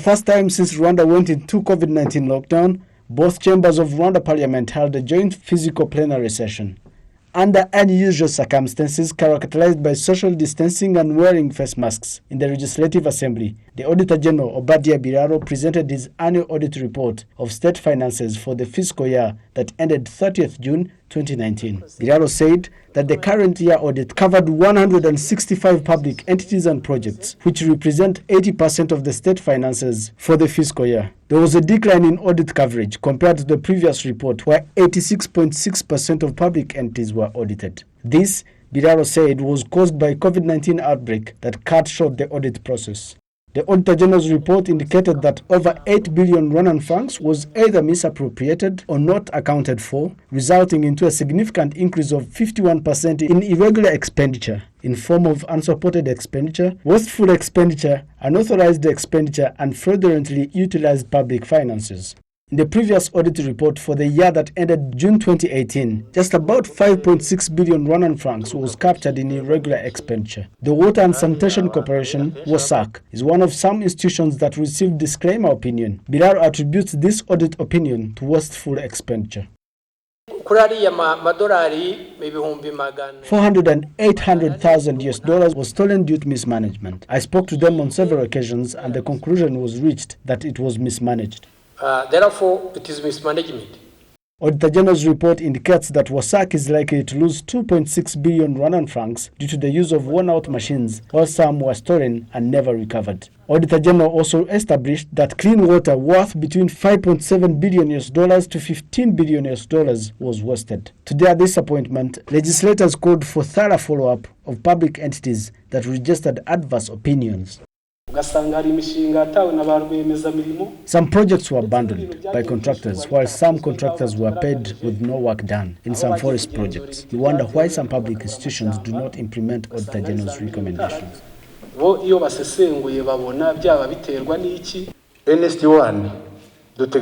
first time since Rwanda went into COVID-19 lockdown, both chambers of Rwanda Parliament held a joint physical plenary session. Under unusual circumstances characterized by social distancing and wearing face masks in the Legislative Assembly, the Auditor General Obadiah Biraro presented his annual audit report of state finances for the fiscal year that ended 30th June 2019. Biraro said that the current year audit covered 165 public entities and projects, which represent 80% of the state finances for the fiscal year. There was a decline in audit coverage compared to the previous report, where 86.6% of public entities were audited. This, Biraro said, was caused by COVID-19 outbreak that cut short the audit process. The Auditor General's report indicated that over 8 billion Rwandan francs was either misappropriated or not accounted for, resulting into a significant increase of 51% in irregular expenditure in form of unsupported expenditure, wasteful expenditure, unauthorized expenditure, and fraudulently utilized public finances. In the previous audit report for the year that ended June 2018, just about 5.6 billion Rwandan francs was captured in irregular expenditure. The Water and Sanitation Corporation, WASAC, is one of some institutions that received disclaimer opinion. Biraro attributes this audit opinion to wasteful expenditure. 400 and 800,000 US dollars was stolen due to mismanagement. I spoke to them on several occasions and the conclusion was reached that it was mismanaged. Therefore, it is mismanagement. Auditor General's report indicates that WASAC is likely to lose 2.6 billion Rwandan francs due to the use of worn-out machines, while some were stolen and never recovered. Auditor General also established that clean water worth between 5.7 billion US dollars to 15 billion US dollars was wasted. To their disappointment, legislators called for thorough follow-up of public entities that registered adverse opinions. Some projects were abandoned by contractors, while some contractors were paid with no work done. In some forest projects, you wonder why some public institutions do not implement Auditor General's recommendations. During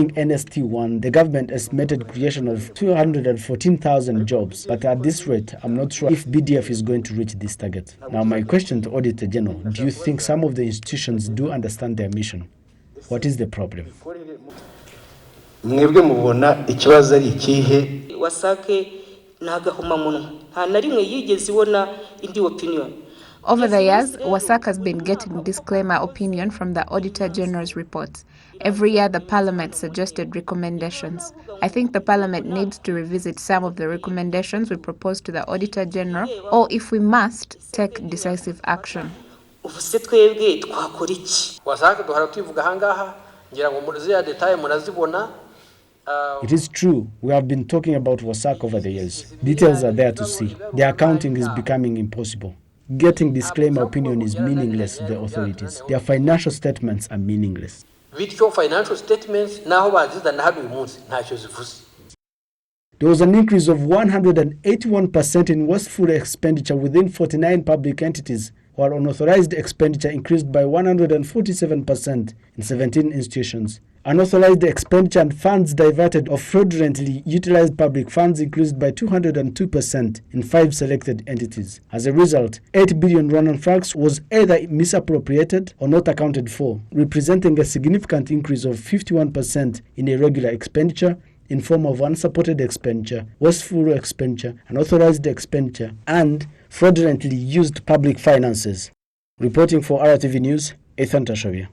NST1, the government estimated creation of 214,000 jobs, but at this rate, I'm not sure if BDF is going to reach this target. Now, my question to Auditor General, do you think some of the institutions do understand their mission? What is the problem? Over the years, WASAC has been getting disclaimer opinion from the Auditor General's reports. Every year, the Parliament suggested recommendations. I think the Parliament needs to revisit some of the recommendations we proposed to the Auditor General, or if we must, take decisive action. It is true, we have been talking about WASAC over the years. Details are there to see. The accounting is becoming impossible. Getting disclaimer opinion is meaningless to the authorities. Their financial statements are meaningless. There was an increase of 181% in wasteful expenditure within 49 public entities, while unauthorized expenditure increased by 147% in 17 institutions. Unauthorized expenditure and funds diverted or fraudulently utilized public funds increased by 202% in 5 selected entities. As a result, 8 billion Rwandan francs was either misappropriated or not accounted for, representing a significant increase of 51% in irregular expenditure in form of unsupported expenditure, wasteful expenditure, unauthorized expenditure, and fraudulently used public finances. Reporting for RwandaTV News, Athan TASHOBYA.